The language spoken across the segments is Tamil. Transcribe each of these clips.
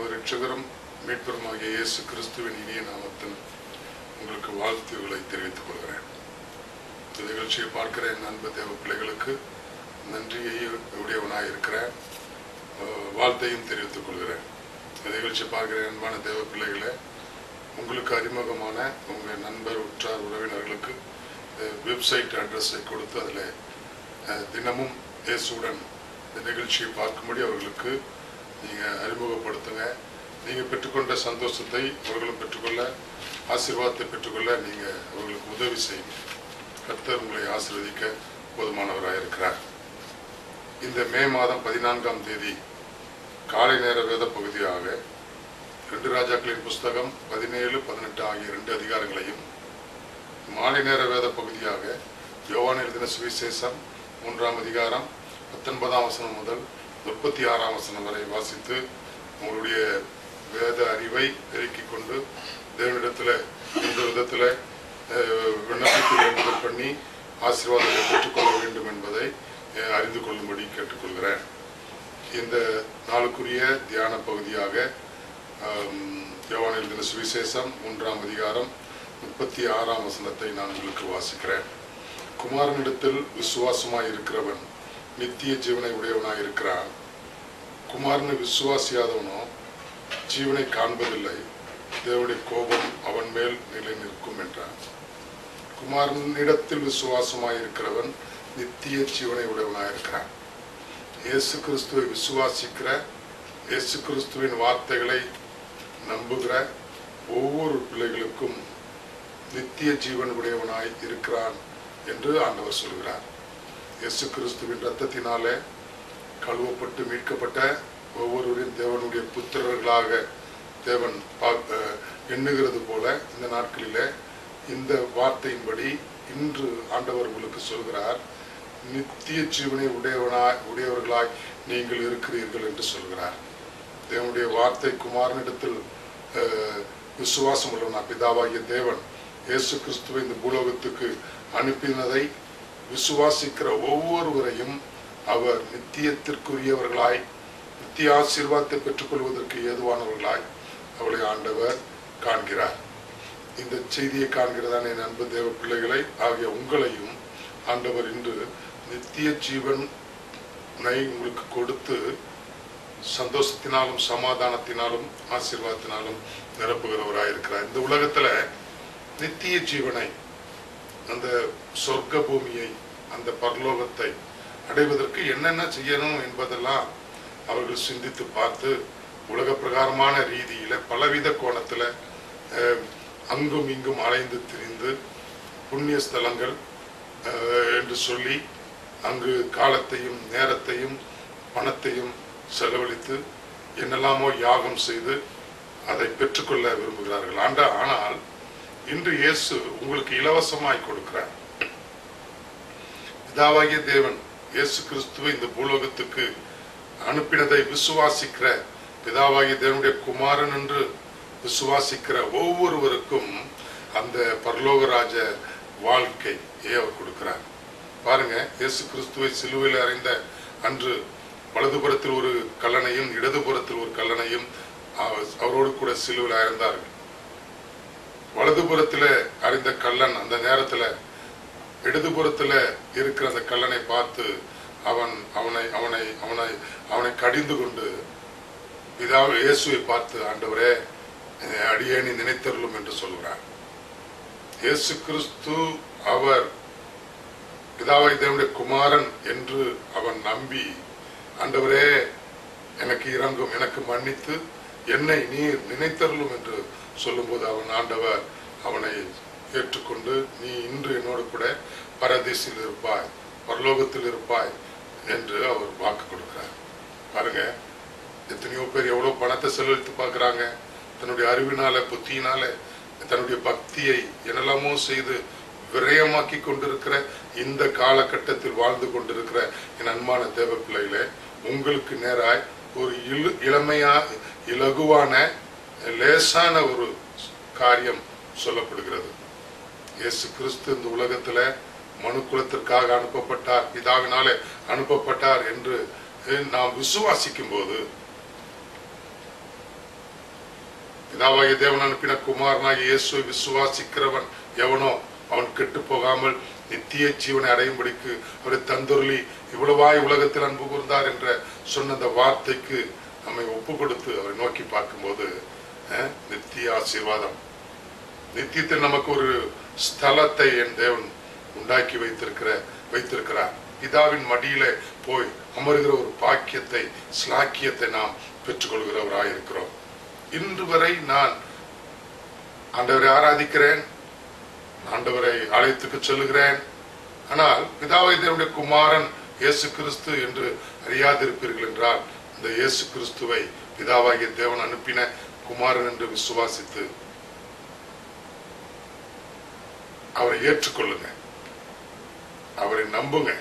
நமது இரட்சகரும் மீட்பருமாகிய இயேசு கிறிஸ்துவின் இனிய நாமத்தில் உங்களுக்கு வாழ்த்துக்களை தெரிவித்துக் கொள்கிறேன். இந்த நிகழ்ச்சியை பார்க்கிற என் அன்பு தேவ பிள்ளைகளுக்கு நன்றியை உடையவனாக இருக்கிறேன், வாழ்த்தையும் தெரிவித்துக் கொள்கிறேன். இந்த நிகழ்ச்சியை பார்க்கிற அன்பான தேவ பிள்ளைகளை, உங்களுக்கு அறிமுகமான உங்கள் நண்பர் உற்றார் உறவினர்களுக்கு வெப்சைட் அட்ரஸை கொடுத்து அதில் தினமும் இயேசுவுடன் இந்த நிகழ்ச்சியை பார்க்கும்படி அவர்களுக்கு நீங்கள் அறிமுகப்படுத்துங்க. நீங்கள் பெற்றுக்கொண்ட சந்தோஷத்தை அவர்களும் பெற்றுக்கொள்ள, ஆசீர்வாதத்தை பெற்றுக்கொள்ள நீங்கள் அவர்களுக்கு உதவி செய்யுங்க. கர்த்தர் உங்களை ஆசீர்வதிக்க போதுமானவராக இருக்கிறார். இந்த மே மாதம் 14ஆம் தேதி காலை நேர வேத பகுதியாக 2 ராஜாக்களின் புஸ்தகம் 17, 18 ஆகிய 2 அதிகாரங்களையும், மாலை நேர வேத பகுதியாக யோவான் எழுதின சுவிசேஷம் 3ஆம் அதிகாரம் 19ஆம் வசனம் முதல் 36ஆம் வசனம் வரை வாசித்து உங்களுடைய வேத அறிவை பெருக்கிக் கொண்டு தேவனிடத்தில் இந்த விதத்தில் விண்ணப்பித்து வேண்டுதல் பண்ணி ஆசீர்வாதத்தை பெற்றுக்கொள்ள வேண்டும் என்பதை அறிந்து கொள்ளும்படி கேட்டுக்கொள்கிறேன். இந்த நாளுக்குரிய தியான பகுதியாக யோவான் எழுதின சுவிசேஷம் 3ஆம் அதிகாரம் 36ஆம் வசனத்தை நான் உங்களுக்கு வாசிக்கிறேன். குமாரனிடத்தில் விசுவாசமாய் இருக்கிறவன் நித்திய ஜீவனை உடையவனாய் இருக்கிறான். குமாரனை விசுவாசியாதவனோ ஜீவனை காண்பதில்லை, தேவனுடைய கோபம் அவன் மேல் நிலை நிற்கும் என்றான். குமாரனிடத்தில் விசுவாசமாய் இருக்கிறவன் நித்திய ஜீவனை உடையவனாய் இருக்கிறான். இயேசு கிறிஸ்துவை விசுவாசிக்கிற, இயேசு கிறிஸ்துவின் வார்த்தைகளை நம்புகிற ஒவ்வொரு பிள்ளைகளுக்கும் நித்திய ஜீவன் உடையவனாய் இருக்கிறான் என்று ஆண்டவர் சொல்கிறார். இயேசு கிறிஸ்துவின் இரத்தத்தினாலே கழுவப்பட்டு மீட்கப்பட்ட ஒவ்வொருவரையும் தேவனுடைய புத்திரர்களாக தேவன் எண்ணுகிறது போல இந்த நாட்களிலே இந்த வார்த்தையின்படி இன்று ஆண்டவர் உங்களுக்கு சொல்கிறார், நித்திய ஜீவனை உடையவர்களாய் நீங்கள் இருக்கிறீர்கள் என்று சொல்கிறார். தேவனுடைய வார்த்தை குமாரனிடத்தில் விசுவாசம் உள்ளவனா பிதாவாகிய தேவன் இயேசு கிறிஸ்துவை இந்த பூலோகத்துக்கு அனுப்பினதை விசுவாசிக்கிற ஒவ்வொருவரையும் அவர் நித்தியத்திற்குரியவர்களாய், நித்திய ஆசீர்வாதத்தை பெற்றுக்கொள்வதற்கு ஏதுவானவர்களாய் அவளை ஆண்டவர் காண்கிறார். இந்த செய்தியை காண்கிறதான என் அன்பு தேவ பிள்ளைகளை ஆகிய உங்களையும் ஆண்டவர் இன்று நித்திய ஜீவனை உங்களுக்கு கொடுத்து சந்தோஷத்தினாலும் சமாதானத்தினாலும் ஆசீர்வாதத்தினாலும் நிரப்புகிறவராயிருக்கிறார். இந்த உலகத்துல நித்திய ஜீவனை, அந்த சொர்க்க பூமியை, அந்த பரலோகத்தை அடைவதற்கு என்னென்ன செய்யணும் என்பதெல்லாம் அவர்கள் சிந்தித்து பார்த்து உலக பிரகாரமான ரீதியில பலவித கோணத்துல அங்கும் இங்கும் அலைந்து திரிந்து புண்ணிய ஸ்தலங்கள் என்று சொல்லி அங்கு காலத்தையும் நேரத்தையும் பணத்தையும் செலவழித்து என்னெல்லாமோ யாகம் செய்து அதை பெற்றுக்கொள்ள விரும்புகிறார்கள். ஆனால் இன்று இயேசு உங்களுக்கு இலவசமாய் கொடுக்கிறார். பிதாவாகிய தேவன் இயேசு கிறிஸ்துவை இந்த பூலோகத்துக்கு அனுப்பினதை விசுவாசிக்கிற, பிதாவாகிய தேவனுடைய குமாரன் என்று விசுவாசிக்கிற ஒவ்வொருவருக்கும் அந்த பரலோகராஜ வாழ்க்கையை அவர் கொடுக்கிறார். பாருங்க, இயேசு கிறிஸ்துவை சிலுவையில் அறைந்த அன்று வலதுபுறத்தில் ஒரு கல்லனையும் இடதுபுறத்தில் ஒரு கல்லனையும் அவரோடு கூட சிலுவையில் அறைந்தார்கள். வலதுபுறத்துல அறிந்த கல்லன் அந்த நேரத்துல இடதுபுறத்துல இருக்கிற அந்த கல்லனை பார்த்து அவனை கடிந்து கொண்டு இயேசுவை பார்த்து, ஆண்டவரே அடியேனி நினைத்தருளும் என்று சொல்கிறார். இயேசு கிறிஸ்து அவர் பிதாவாகிய தேவனுடைய குமாரன் என்று அவன் நம்பி, ஆண்டவரே எனக்கு இறங்கும், எனக்கு மன்னித்து என்னை நீர் நினைத்தருளும் என்று சொல்லும்போது ஆண்டவர் அவனை ஏற்றுக்கொண்டு, நீ இன்று என்னோடு கூட பரதீசில் இருப்பாய், பரலோகத்தில் இருப்பாய் என்று அவர் வாக்கு கொடுக்கிறார். பாருங்க, எத்தனையோ பேர் எவ்வளவு பணத்தை செலவழித்து பார்க்கிறாங்க, தன்னுடைய அறிவினால புத்தியினால தன்னுடைய பக்தியை என்னெல்லாமோ செய்து விரயமாக்கி கொண்டிருக்கிற இந்த காலகட்டத்தில் வாழ்ந்து கொண்டிருக்கிற என் அன்பான தேவ பிள்ளைகளே, உங்களுக்கு நேராய் ஒரு இளமையா இலகுவான லேசான ஒரு காரியம் சொல்லப்படுகிறது. இயேசு கிறிஸ்து இந்த உலகத்துல மனுக்குலத்திற்காக அனுப்பப்பட்டார், பிதாவினாலே அனுப்பப்பட்டார் என்று நாம் விசுவாசிக்கும் போது பிதாவாகிய தேவன் அனுப்பின குமாரனாகிய இயேசுவை விசுவாசிக்கிறவன் எவனோ அவன் கெட்டு போகாமல் நித்திய ஜீவனை அடையும்படிக்கு அவரை தந்தொருளி இவ்வளவாய் உலகத்தில் அன்பு கூர்ந்தார் என்ற சொன்ன அந்த வார்த்தைக்கு நம்மை ஒப்பு கொடுத்து அவரை நோக்கி பார்க்கும்போது நித்திய ஆசீர்வாதம், நித்தியத்தில் நமக்கு ஒரு ஸ்தலத்தை என் தேவன் உண்டாக்கி வைத்திருக்கிறார். பிதாவின் மடியில போய் அமருகிற ஒரு பாக்கியத்தை, ஸ்லாக்கியத்தை நாம் பெற்றுக்கொள்கிறவராயிருக்கிறோம். இன்று வரை நான் ஆண்டவரை ஆராதிக்கிறேன், ஆண்டவரை ஆலயத்துக்கு சொல்லுகிறேன். ஆனால் பிதாவை தேவனுடைய குமாரன் இயேசு கிறிஸ்து என்று அறியாதிருப்பீர்கள் என்றால் இந்த இயேசு கிறிஸ்துவை பிதாவாகிய தேவன் அனுப்பின குமாரன் என்று விசுவாசித்து அவரை ஏற்றுக்கொள்ளுங்க, அவரை நம்புங்க.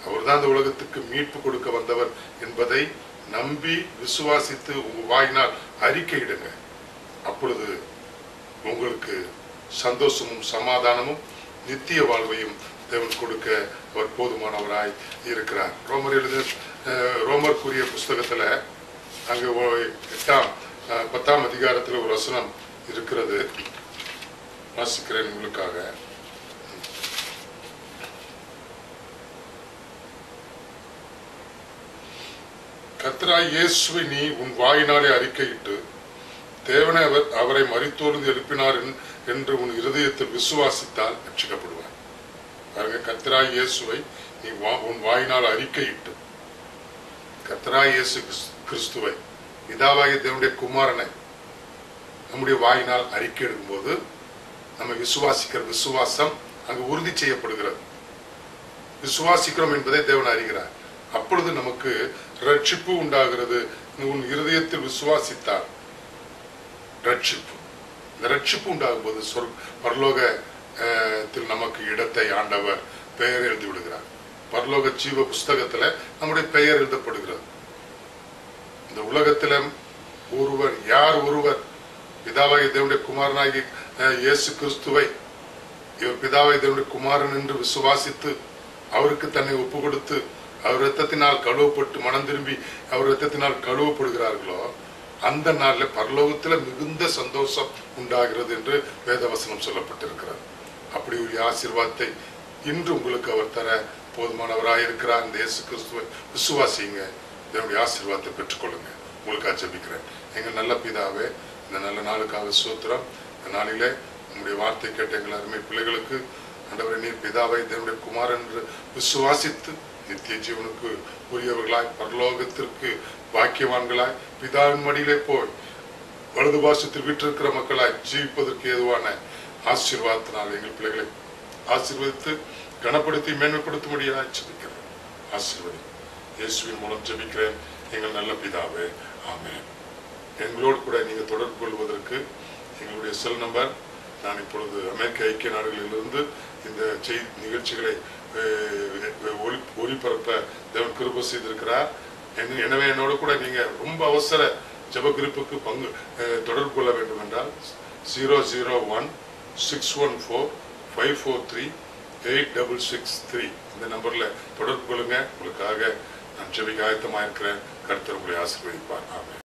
அவர் தான் இந்த உலகத்துக்கு மீட்பு கொடுக்க வந்தவர் என்பதை நம்பி விசுவாசித்து உங்க வாயினால் அறிக்கையிடுங்க. அப்பொழுது உங்களுக்கு சந்தோஷமும் சமாதானமும் நித்திய வாழ்வையும் தேவன் கொடுக்க அவர் போதுமானவராய் இருக்கிறார். ரோமர் கூறிய புஸ்தகத்துல அங்கு 10ஆம் அதிகாரத்தில் ஒரு வசனம் இருக்கிறது, வாசிக்கிறேன் உங்களுக்காக. கர்த்தராகிய இயேசுவை நீ உன் வாயினாலே அறிக்கையிட்டு தேவனை அவரை மரித்தோர்ந்து எழுப்பினார் என்று உன் இருதயத்தில் விசுவாசித்தால் ரட்சிக்கப்படுவார். பாருங்க, கர்த்தராகிய இயேசுவை நீ உன் வாயினால் அறிக்கையிட்டு, கர்த்தராகிய இயேசு கிறிஸ்துவை பிதாவாகிய தேவனுடைய குமாரனை நம்முடைய வாயினால் அறிக்கை எடுக்கும் போது நம்ம விசுவாசிக்கிற விசுவாசம் அங்கு உறுதி செய்யப்படுகிறது. விசுவாசிக்கிறோம் என்பதை தேவன் அறிகிறார். அப்பொழுது நமக்கு ரட்சிப்பு உண்டாகிறது. உன் இருதயத்தில் விசுவாசித்தால் ரட்சிப்பு, இந்த ரட்சிப்பு உண்டாகும் போது பரலோகத்தில் நமக்கு இடத்தை ஆண்டவர் பெயர் எழுதி விடுகிறார். பரலோக ஜீவ புஸ்தகத்துல நம்முடைய பெயர் எழுதப்படுகிறது. இந்த உலகத்தில ஒருவர் பிதாவாகிய தேவனுடைய குமாரனாகி இயேசு கிறிஸ்துவை இவர் பிதாவாகிய தேவனுடைய குமாரன் என்று விசுவாசித்து அவருக்கு தன்னை ஒப்பு கொடுத்து அவர் இரத்தத்தினால் கழுவப்பட்டு மனம் திரும்பி அவர் இரத்தத்தினால் கழுவப்படுகிறார்களோ அந்த நாள்ல பரலோகத்துல மிகுந்த சந்தோஷம் உண்டாகிறது என்று வேதவசனம் சொல்லப்பட்டிருக்கிறது. அப்படி ஒரு ஆசீர்வாதத்தை இன்று உங்களுக்கு அவர் தர போதுமானவராயிருக்கிறார். இந்த இயேசு கிறிஸ்துவை விசுவாசிங்க, தேவனுடைய ஆசீர்வாதத்தை பெற்றுக்கொள்ளுங்க. உங்களுக்காக ஜெபிக்கிறேன். எங்கள் நல்ல பிதாவே, இந்த நல்ல நாளுக்காக ஸ்தோத்திரம். இந்த நாளிலே உங்களுடைய வார்த்தை கேட்ட எங்கள் அருமை பிள்ளைகளுக்கு ஆண்டவரே, நீர் பிதாவை தேவனுடைய குமாரன் என்று விசுவாசித்து நித்திய ஜீவனுக்கு உரியவர்களாய் பரலோகத்திற்கு பாக்கியவான்களாய் பிதாவின் மடியிலே போய் வலது பாசத்தில் வீற்றிருக்கிற மக்களாய் ஜீவிப்பதற்கு ஏதுவான ஆசீர்வாதத்தினால் எங்கள் பிள்ளைகளை ஆசீர்வதித்து கனப்படுத்தி மேன்மைப்படுத்தும்படியாக ஜெபிக்கிறேன். ஆசீர்வதி இயேசுவின் மூலம் ஜெபிக்கிறேன் எங்கள் நல்ல பிதாவே, ஆமென். எங்களோடு கூட நீங்க தொடர்பு கொள்வதற்கு எங்களுடைய செல் நம்பர், நான் இப்பொழுது அமெரிக்க ஐக்கிய நாடுகளிலிருந்து இந்த நிகழ்ச்சிகளை ஒளிபரப்ப தேவன் கிருபை செய்திருக்கிறார். எனவே என்னோட கூட நீங்க ரொம்ப அவசர ஜெப குறிப்புக்கு தொடர்பு கொள்ள வேண்டும் என்றால் 001-614-543-8663 இந்த நம்பர்ல தொடர்பு கொள்ளுங்க. உங்களுக்காக நான் ஜெபிக்க ஆயத்தமா இருக்கிறேன். கர்த்தர் உங்களை ஆசீர்வதிப்பார். ஆமென்.